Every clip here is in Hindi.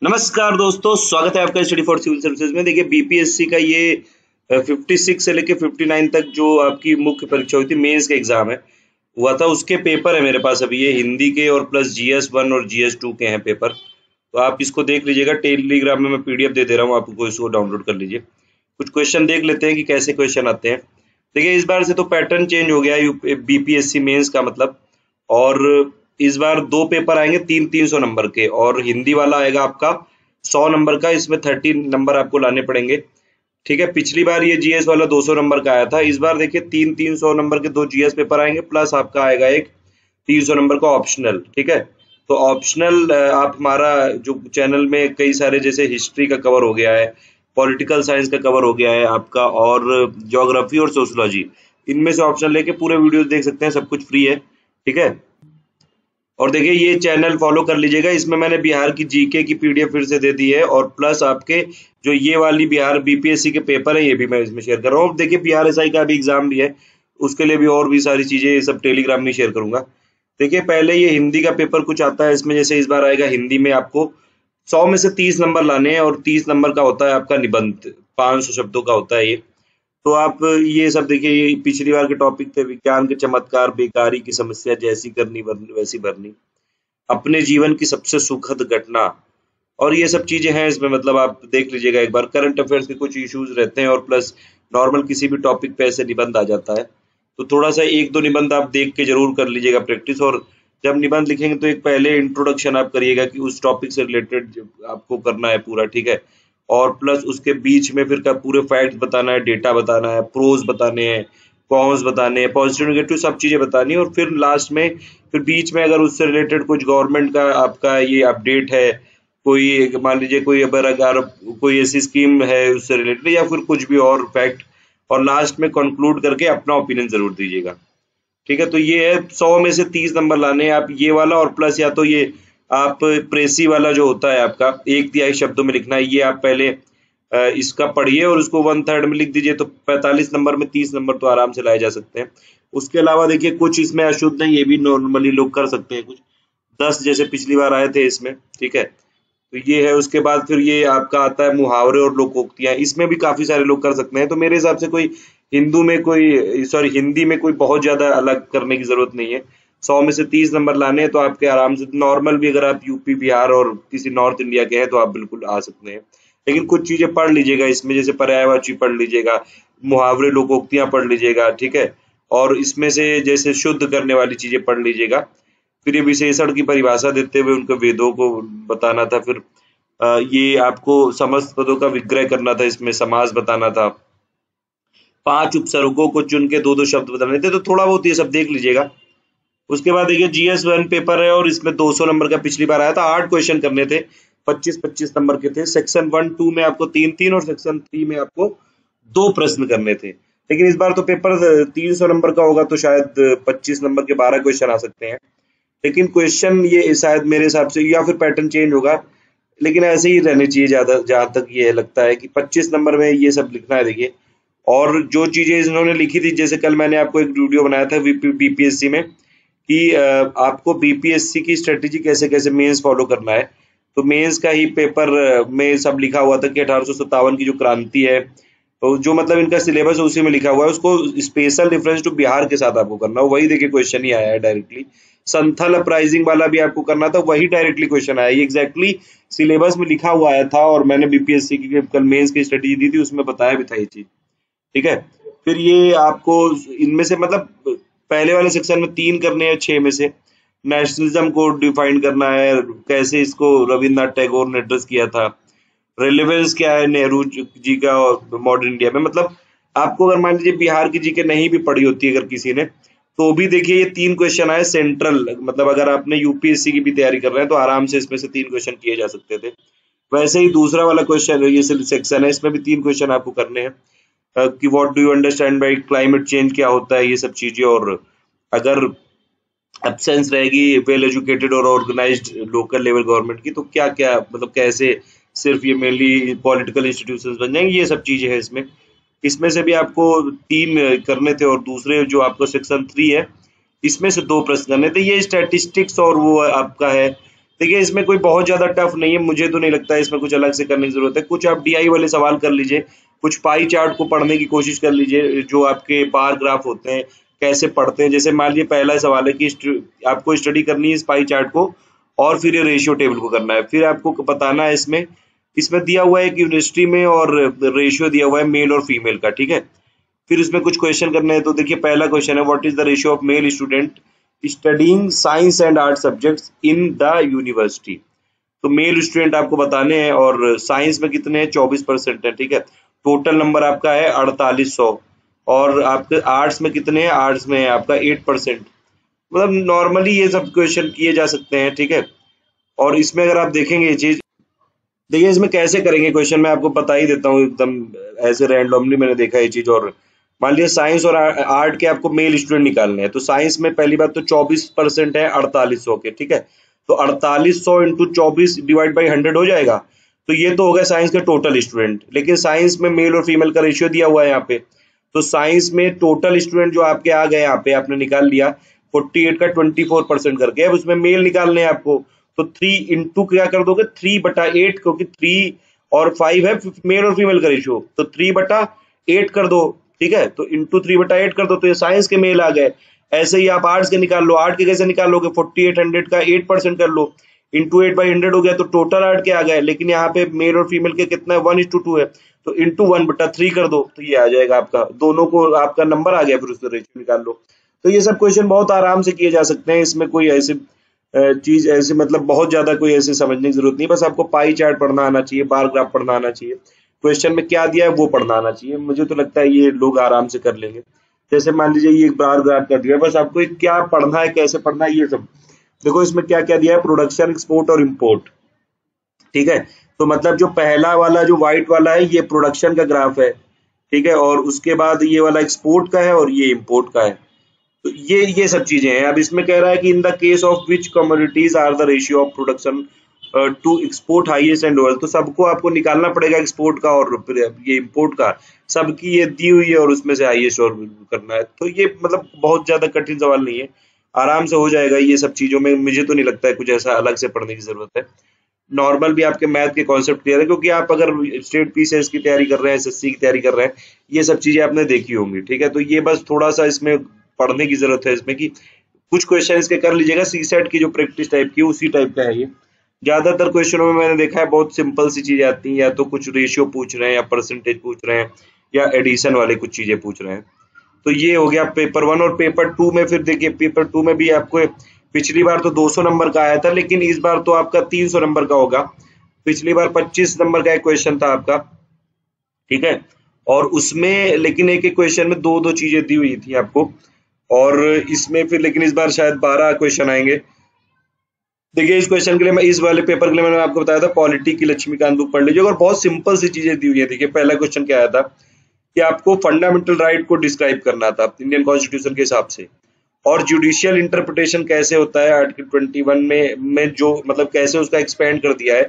नमस्कार दोस्तों, स्वागत है आपका स्टडी फॉर सिविल सर्विसेज में। देखिए बीपीएससी का ये 56 से लेके 59 तक जो आपकी मुख्य परीक्षा हुई थी, मेंस का एग्जाम है हुआ था, उसके पेपर है मेरे पास अभी। ये हिंदी के और प्लस GS1 और GS2 के हैं पेपर। तो आप इसको देख लीजिएगा, टेलीग्राम में मैं PDF दे रहा हूँ आपको, इसको डाउनलोड कर लीजिए। कुछ क्वेश्चन देख लेते हैं कि कैसे क्वेश्चन आते हैं। देखिए इस बार से तो पैटर्न चेंज हो गया है बीपीएससी मेंस का, मतलब। और इस बार दो पेपर आएंगे 300 नंबर के, और हिंदी वाला आएगा आपका 100 नंबर का। इसमें 30 नंबर आपको लाने पड़ेंगे, ठीक है। पिछली बार ये GS वाला 200 नंबर का आया था। इस बार देखिए 300 नंबर के दो GS पेपर आएंगे, प्लस आपका आएगा एक 300 नंबर का ऑप्शनल, ठीक है। तो ऑप्शनल आप हमारा जो चैनल में कई सारे, जैसे हिस्ट्री का कवर हो गया है, पॉलिटिकल साइंस का कवर हो गया है आपका, और ज्योग्राफी और सोशोलॉजी, इनमें से ऑप्शनल लेके पूरे वीडियोस देख सकते हैं, सब कुछ फ्री है, ठीक है। और देखिए ये चैनल फॉलो कर लीजिएगा। इसमें मैंने बिहार की GK की PDF फिर से दे दी है, और प्लस आपके जो ये वाली बिहार BPSC के पेपर है, ये भी मैं इसमें शेयर कर रहा हूँ। देखिए BRSI का भी एग्जाम भी है, उसके लिए भी और भी सारी चीजें, ये सब टेलीग्राम में शेयर करूंगा। देखिए पहले ये हिंदी का पेपर कुछ आता है इसमें। जैसे इस बार आएगा हिंदी में आपको 100 में से 30 नंबर लाने हैं, और 30 नंबर का होता है आपका निबंध, 500 शब्दों का होता है ये। तो आप ये सब देखिए, ये पिछली बार के टॉपिक थे, विज्ञान के चमत्कार, बेकारी की समस्या, जैसी करनी वैसी भरनी, अपने जीवन की सबसे सुखद घटना, और ये सब चीजें हैं इसमें। मतलब आप देख लीजिएगा एक बार। करंट अफेयर्स के कुछ इश्यूज रहते हैं, और प्लस नॉर्मल किसी भी टॉपिक पे ऐसे निबंध आ जाता है। तो थोड़ा सा एक दो निबंध आप देख के जरूर कर लीजिएगा प्रैक्टिस। और जब निबंध लिखेंगे तो एक पहले इंट्रोडक्शन आप करिएगा कि उस टॉपिक से रिलेटेड आपको करना है पूरा, ठीक है। और प्लस उसके बीच में फिर का पूरे फैक्ट्स बताना है, डेटा बताना है, प्रोज बताने हैं, कॉन्स बताने हैं, पॉजिटिव नेगेटिव सब चीजें बतानी है। और फिर लास्ट में, फिर बीच में अगर उससे रिलेटेड कुछ गवर्नमेंट का आपका ये अपडेट है, कोई मान लीजिए कोई अगर कोई ऐसी स्कीम है उससे रिलेटेड, या फिर कुछ भी और फैक्ट, और लास्ट में कंक्लूड करके अपना ओपिनियन जरूर दीजिएगा, ठीक है। तो ये है 100 में से 30 नंबर लाने हैं आप, ये वाला। और प्लस या तो ये आप प्रेसी वाला जो होता है आपका 1/3 शब्दों में लिखना है, ये आप पहले इसका पढ़िए और उसको 1/3 में लिख दीजिए, तो 45 नंबर में 30 नंबर तो आराम से लाए जा सकते हैं। उसके अलावा देखिए कुछ इसमें अशुद्ध है, ये भी नॉर्मली लोग कर सकते हैं, कुछ 10 जैसे पिछली बार आए थे इसमें, ठीक है। तो ये है। उसके बाद फिर ये आपका आता है मुहावरे और लोकोक्तियां, इसमें भी काफी सारे लोग कर सकते हैं। तो मेरे हिसाब से कोई हिंदी में कोई बहुत ज्यादा अलग करने की जरूरत नहीं है। 100 में से 30 नंबर लाने हैं तो आपके आराम से। नॉर्मल भी अगर आप यूपी बिहार और किसी नॉर्थ इंडिया के हैं तो आप बिल्कुल आ सकते हैं। लेकिन कुछ चीजें पढ़ लीजिएगा इसमें, जैसे पर्यायवाची पढ़ लीजिएगा, मुहावरे लोकोक्तियां पढ़ लीजिएगा, ठीक है। और इसमें से जैसे शुद्ध करने वाली चीजें पढ़ लीजिएगा। फिर ये विशेषण की परिभाषा देते हुए उनको वेदों को बताना था। फिर ये आपको समस्त पदों का विग्रह करना था, इसमें समास बताना था। 5 उपसर्गों को चुन के 2-2 शब्द बताने थे। तो थोड़ा बहुत ये सब देख लीजिएगा। उसके बाद देखिए GS1 पेपर है, और इसमें 200 नंबर का पिछली बार आया था। 8 क्वेश्चन करने थे, 25-25 नंबर के थे। सेक्शन 1-2 में आपको 3-3, और सेक्शन 3 में आपको 2 प्रश्न करने थे। लेकिन इस बार तो पेपर 300 नंबर का होगा, तो शायद 25 नंबर के 12 क्वेश्चन आ सकते हैं। लेकिन क्वेश्चन ये शायद मेरे हिसाब से, या फिर पैटर्न चेंज होगा, लेकिन ऐसे ही रहने चाहिए ज्यादा, जहां तक ये लगता है कि 25 नंबर में ये सब लिखना है। देखिए और जो चीजें इन्होंने लिखी थी, जैसे कल मैंने आपको एक वीडियो बनाया था BPSC में कि आपको BPSC की स्ट्रेटेजी कैसे कैसे मेंस फॉलो करना है। तो मेंस का ही पेपर में सब लिखा हुआ था कि 1857 की जो क्रांति है, तो जो मतलब इनका सिलेबस है उसी में लिखा हुआ है, उसको स्पेशल रेफरेंस टू बिहार के साथ आपको करना हो। वही देखिए क्वेश्चन ही आया है डायरेक्टली। संथल अपराइजिंग वाला भी आपको करना था, वही डायरेक्टली क्वेश्चन आया। ये एग्जैक्टली सिलेबस में लिखा हुआ आया था, और मैंने BPSC की कल मेंस की स्ट्रेटेजी दी थी, उसमें बताया भी था ये चीज, ठीक है। फिर ये आपको इनमें से मतलब पहले वाले सेक्शन में 3 करने हैं 6 में से। नेशनलिज्म को डिफाइन करना है, कैसे इसको रविन्द्रनाथ टैगोर ने एड्रेस किया था। रेलेवेंस क्या है नेहरू जी का मॉडर्न इंडिया में। मतलब आपको अगर मान लीजिए बिहार की GK नहीं भी पढ़ी होती अगर किसी ने, तो भी देखिए ये 3 क्वेश्चन आए सेंट्रल। मतलब अगर आपने UPSC की भी तैयारी कर रहे हैं तो आराम से इसमें से 3 क्वेश्चन किए जा सकते थे। वैसे ही दूसरा वाला क्वेश्चन, ये सेक्शन है, इसमें भी 3 क्वेश्चन आपको करने हैं कि what do you understand by climate change, क्या होता है, ये सब चीजें। और अगर एब्सेंस रहेगी वेल एजुकेटेड और ऑर्गेनाइज्ड लोकल लेवल गवर्नमेंट की, तो क्या क्या मतलब कैसे सिर्फ ये मेनली पॉलिटिकल इंस्टीट्यूशंस बन जाएंगे, ये सब चीजें हैं इसमें। इसमें से भी आपको 3 करने थे, और दूसरे जो आपको सेक्शन 3 है, इसमें से 2 प्रश्न करने थे। ये स्टैटिस्टिक्स और वो आपका है देखिए इसमें कोई बहुत ज्यादा टफ नहीं है, मुझे तो नहीं लगता है इसमें कुछ अलग से करने की जरूरत है। कुछ आप डीआई वाले सवाल कर लीजिए, कुछ पाई चार्ट को पढ़ने की कोशिश कर लीजिए, जो आपके बार ग्राफ होते हैं कैसे पढ़ते हैं। जैसे मान लीजिए पहला सवाल है कि आपको स्टडी करनी है इस पाई चार्ट को और फिर ये रेशियो टेबल को करना है, फिर आपको बताना है इसमें इसमें दिया हुआ है कि यूनिवर्सिटी में और रेशियो दिया हुआ है मेल और फीमेल का, ठीक है। फिर इसमें कुछ क्वेश्चन करने हैं, तो देखिए पहला क्वेश्चन है what is the ratio of male student studying science and art subjects in the university. तो मेल स्टूडेंट आपको बताने हैं और साइंस में कितने हैं, 24% है, ठीक है। टोटल नंबर आपका है 4800। और आपके आर्ट्स में कितने हैं, आर्ट्स में है आपका 8%। मतलब नॉर्मली ये सब क्वेश्चन किए जा सकते हैं, ठीक है। और इसमें अगर आप देखेंगे ये चीज, देखिए इसमें कैसे करेंगे क्वेश्चन मैं आपको बता ही देता हूँ एकदम ऐसे रैंडमली मैंने देखा ये चीज। और मान लीजिए साइंस और आर्ट के आपको मेल स्टूडेंट निकालने हैं, तो साइंस में पहली बात तो 24% है 4800 के, ठीक है। तो 4800 इंटू 24 डिवाइड बाई 100 हो जाएगा। तो ये तो हो गया साइंस के टोटल स्टूडेंट, लेकिन साइंस में मेल और फीमेल का रेशियो दिया हुआ है यहाँ पे। तो साइंस में टोटल स्टूडेंट जो आपके आ गए यहाँ पे आपने निकाल लिया 48 का 24% करके। अब उसमें मेल निकालने हैं आपको, तो 3 इंटू क्या कर दोगे 3/8, क्योंकि 3 और 5 है मेल और फीमेल का रेशियो, तो 3/8 कर दो, ठीक है। तो इंटू 3/8 कर दो, तो ये साइंस के मेल आ गए। ऐसे ही आप आर्ट्स के निकाल लो, आर्ट के कैसे निकालोगे 4800 का 8% कर लो, इंटू 8/100 हो गया, तो टोटल आर्ट के आ गए। लेकिन यहाँ पे मेल और फीमेल के कितना है 1:2 है, तो इंटू 1/3 कर दो, तो ये आ जाएगा आपका, दोनों को आपका नंबर आ गया, फिर उससे रेशियो निकाल लो। तो ये सब क्वेश्चन बहुत आराम से किए जा सकते हैं, इसमें कोई ऐसे चीज ऐसे मतलब बहुत ज्यादा कोई ऐसे समझने की जरूरत नहीं। बस आपको पाई चार्ट पढ़ना आना चाहिए, बार ग्राफ पढ़ना आना चाहिए, क्वेश्चन में क्या दिया है वो पढ़ना आना चाहिए। मुझे तो लगता है ये लोग आराम से कर लेंगे। जैसे मान लीजिए ये बार ग्राफ कर दिया, बस आपको क्या पढ़ना है कैसे पढ़ना है ये सब देखो। इसमें क्या क्या दिया है, प्रोडक्शन, एक्सपोर्ट और इम्पोर्ट, ठीक है। तो मतलब जो पहला वाला जो व्हाइट वाला है ये प्रोडक्शन का ग्राफ है, ठीक है। और उसके बाद ये वाला एक्सपोर्ट का है और ये इम्पोर्ट का है। तो ये सब चीजें हैं। अब इसमें कह रहा है कि in the case of which commodities are the ratio of production to export highest and lowest. तो सबको आपको निकालना पड़ेगा एक्सपोर्ट का और ये इम्पोर्ट का, सबकी ये दी हुई है और उसमें से हाईएस्ट और करना है। तो ये मतलब बहुत ज्यादा कठिन सवाल नहीं है, आराम से हो जाएगा ये सब चीजों में। मुझे तो नहीं लगता है कुछ ऐसा अलग से पढ़ने की जरूरत है। नॉर्मल भी आपके मैथ के कॉन्सेप्ट क्लियर है, क्योंकि आप अगर स्टेट पीसीएस की तैयारी कर रहे हैं, एसएससी की तैयारी कर रहे हैं, ये सब चीजें आपने देखी होंगी, ठीक है। तो ये बस थोड़ा सा इसमें पढ़ने की जरूरत है इसमें, कि कुछ क्वेश्चन इसके कर लीजिएगा, सी सेट की जो प्रैक्टिस टाइप की उसी टाइप का है ये। ज्यादातर क्वेश्चनों में मैंने देखा है बहुत सिंपल सी चीजें आती हैं, या तो कुछ रेशियो पूछ रहे हैं या परसेंटेज पूछ रहे हैं या एडिशन वाले कुछ चीजें पूछ रहे हैं। तो ये हो गया पेपर 1। और पेपर 2 में फिर देखिए पेपर 2 में भी आपको पिछली बार तो 200 नंबर का आया था, लेकिन इस बार तो आपका 300 नंबर का होगा। पिछली बार 25 नंबर का एक क्वेश्चन था आपका, ठीक है। और उसमें लेकिन एक एक क्वेश्चन में दो दो चीजें दी हुई थी आपको, और इसमें फिर लेकिन इस बार शायद 12 क्वेश्चन आएंगे। देखिए इस क्वेश्चन के लिए मैं इस वाले पेपर के लिए मैंने आपको बताया था पॉलिटी की लक्ष्मीकांत बुक पढ़ लीजिए, और बहुत सिंपल सी चीजें दी हुई है। देखिए पहला क्वेश्चन क्या आया था कि आपको फंडामेंटल राइट को डिस्क्राइब करना था इंडियन कॉन्स्टिट्यूशन के हिसाब से, और जुडिशियल इंटरप्रिटेशन कैसे होता है आर्टिकल 21 में जो मतलब कैसे उसका एक्सपेंड कर दिया है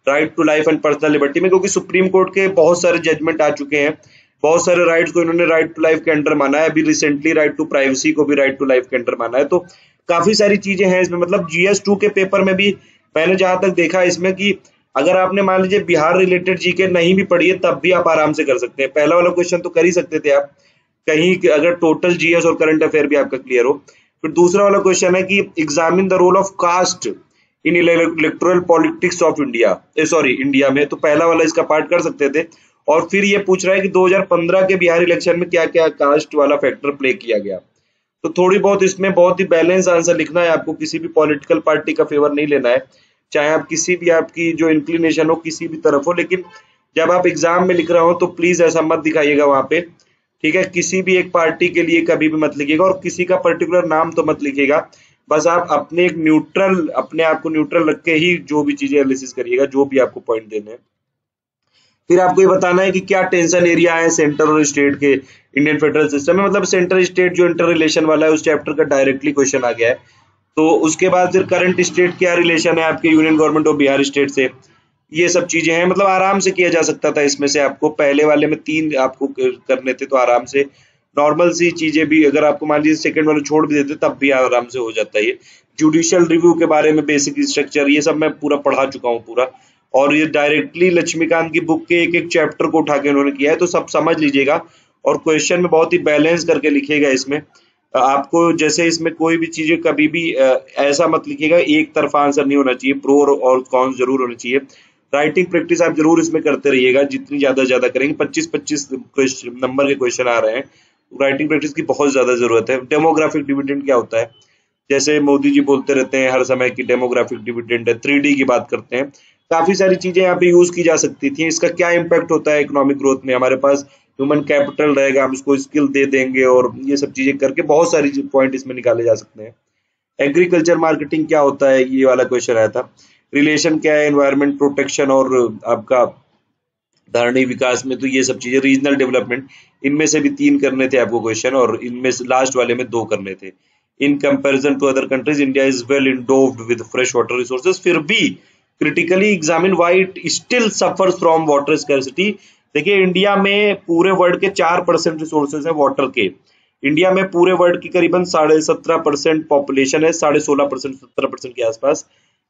right to life and personal liberty में, क्योंकि सुप्रीम कोर्ट के बहुत सारे जजमेंट आ चुके हैं, बहुत सारे राइट्स को इन्होंने राइट टू लाइफ के अंडर माना है। अभी रिसेंटली राइट टू प्राइवेसी को भी राइट टू लाइफ के अंडर माना है। तो काफी सारी चीजें हैं इसमें। मतलब GS2 के पेपर में भी मैंने जहां तक देखा इसमें कि अगर आपने मान लीजिए बिहार रिलेटेड जीके नहीं भी पढ़ी है तब भी आप आराम से कर सकते हैं। पहला वाला क्वेश्चन तो कर ही सकते थे आप कहीं, अगर टोटल जीएस और करंट अफेयर भी आपका क्लियर हो। फिर दूसरा वाला क्वेश्चन है कि examine the role of caste in electoral politics of India, sorry India में। तो पहला वाला इसका पार्ट कर सकते थे। और फिर ये पूछ रहा है कि 2015 के बिहार इलेक्शन में क्या क्या कास्ट वाला फैक्टर प्ले किया गया। तो थोड़ी बहुत इसमें बहुत ही बैलेंस आंसर लिखना है आपको, किसी भी पॉलिटिकल पार्टी का फेवर नहीं लेना है, चाहे आप किसी भी आपकी जो इंक्लिनेशन हो किसी भी तरफ हो। लेकिन जब आप एग्जाम में लिख रहे हो तो प्लीज ऐसा मत दिखाइएगा वहां पे, ठीक है। किसी भी एक पार्टी के लिए कभी भी मत लिखिएगा, और किसी का पर्टिकुलर नाम तो मत लिखिएगा। बस आप अपने एक न्यूट्रल, अपने आप को न्यूट्रल रख के ही जो भी चीजें एनालिसिस करिएगा, जो भी आपको पॉइंट देने हैं। फिर आपको ये बताना है कि क्या टेंशन एरिया है सेंटर और स्टेट के इंडियन फेडरल सिस्टम में। मतलब सेंटर स्टेट जो इंटर रिलेशन वाला है उस चैप्टर का डायरेक्टली क्वेश्चन आ गया है। तो उसके बाद फिर करंट स्टेट क्या रिलेशन है आपके union government of Bihar state से, ये सब चीजें हैं। मतलब आराम से किया जा सकता था इसमें से। आपको पहले वाले में 3 आपको करने थे, तो आराम से नॉर्मल सी चीजें भी अगर आपको मान लीजिए सेकंड वाले छोड़ भी देते तब भी आराम से हो जाता है ये। जुडिशियल रिव्यू के बारे में बेसिक स्ट्रक्चर, ये सब मैं पूरा पढ़ा चुका हूँ पूरा। और ये डायरेक्टली लक्ष्मीकांत की बुक के एक एक चैप्टर को उठा के उन्होंने किया है, तो सब समझ लीजिएगा। और क्वेश्चन में बहुत ही बैलेंस करके लिखिएगा इसमें। आपको जैसे इसमें कोई भी चीजें कभी भी ऐसा मत लिखिएगा, एक तरफा आंसर नहीं होना चाहिए, प्रो और कॉन जरूर होना चाहिए। राइटिंग प्रैक्टिस आप जरूर इसमें करते रहिएगा, जितनी ज्यादा करेंगे। 25-25 नंबर के क्वेश्चन आ रहे हैं, राइटिंग प्रैक्टिस की बहुत ज्यादा जरूरत है। डेमोग्राफिक डिविडेंड क्या होता है, जैसे मोदी जी बोलते रहते हैं हर समय की डेमोग्राफिक डिविडेंड है, 3D की बात करते हैं। काफी सारी चीजें यहाँ पे यूज की जा सकती थी। इसका क्या इम्पैक्ट होता है इकोनॉमिक ग्रोथ में, हमारे पास ह्यूमन कैपिटल रहेगा, हम उसको स्किल दे देंगे, और ये सब चीजें करके बहुत सारी पॉइंट इसमें निकाले जा सकते हैं। एग्रीकल्चर मार्केटिंग क्या होता है, ये वाला क्वेश्चन आया था। रिलेशन क्या है एनवायरमेंट प्रोटेक्शन और आपका धारणी विकास में, तो ये सब चीजें। रीजनल डेवलपमेंट, इनमें से भी 3 करने थे आपको क्वेश्चन, और इनमें से लास्ट वाले में 2 करने थे। In comparison to other countries India is well endowed with fresh water resources, फिर भी critically examine why it still suffers from water scarcity. देखिए इंडिया में पूरे वर्ल्ड के 4% रिसोर्सेज है वाटर के। इंडिया में पूरे वर्ल्ड की करीबन 17.5% पॉपुलेशन है, 16.5% 17% के आसपास।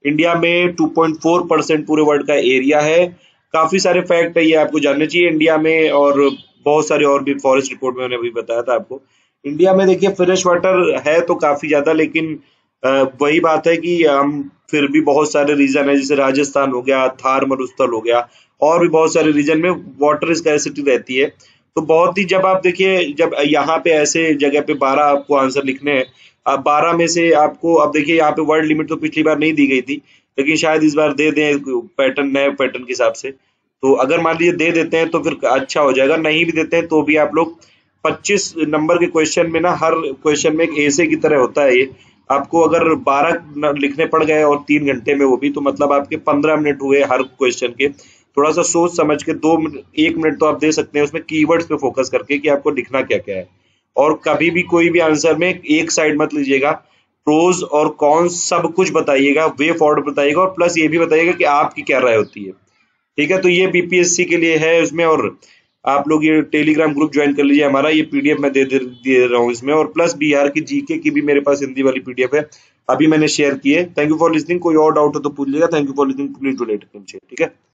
इंडिया में 2.4% पूरे वर्ल्ड का एरिया है। काफी सारे फैक्ट है, ये आपको जानने चाहिए इंडिया में, और बहुत सारे और भी फॉरेस्ट रिपोर्ट में मैंने अभी बताया था आपको। इंडिया में देखिए फ्रेश वाटर है तो काफी ज्यादा, लेकिन वही बात है कि हम फिर भी बहुत सारे रीजन है, जैसे राजस्थान हो गया, थार मरुस्थल हो गया, और भी बहुत सारे रीजन में वाटर स्कैर्सिटी रहती है। तो बहुत ही, जब आप देखिए, जब यहाँ पे ऐसे जगह पे 12 आपको आंसर लिखने हैं, अब 12 में से आपको, अब देखिए यहाँ पे वर्ल्ड लिमिट तो पिछली बार नहीं दी गई थी, लेकिन शायद इस बार दे दें पैटर्न, नए पैटर्न के हिसाब से। तो अगर मान लीजिए दे देते हैं तो फिर अच्छा हो जाएगा, नहीं भी देते हैं तो भी आप लोग 25 नंबर के क्वेश्चन में ना, हर क्वेश्चन में एक ऐसे की तरह होता है ये। आपको अगर 12 लिखने पड़ गए और 3 घंटे में, वो भी तो मतलब आपके 15 मिनट हुए हर क्वेश्चन के। थोड़ा सा सोच समझ के 1 मिनट तो आप दे सकते हैं उसमें, कीवर्ड्स पे फोकस करके कि आपको लिखना क्या क्या है। और कभी भी कोई भी आंसर में एक साइड मत लीजिएगा, प्रोज और कॉन्स सब कुछ बताइएगा, वे फॉरवर्ड बताइएगा, और प्लस ये भी बताइएगा कि आपकी क्या राय होती है। ठीक है, तो ये बीपीएससी के लिए है उसमें। और आप लोग ये टेलीग्राम ग्रुप ज्वाइन कर लीजिए हमारा, ये पीडीएफ मैं दे रहा हूँ इसमें, और प्लस बिहार की जीके की भी मेरे पास हिंदी वाली पीडीएफ है, अभी मैंने शेयर की है। Thank you for listening. कोई और डाउट हो तो पूछ लीजिएगा। Thank you for listening, please do let, ठीक है।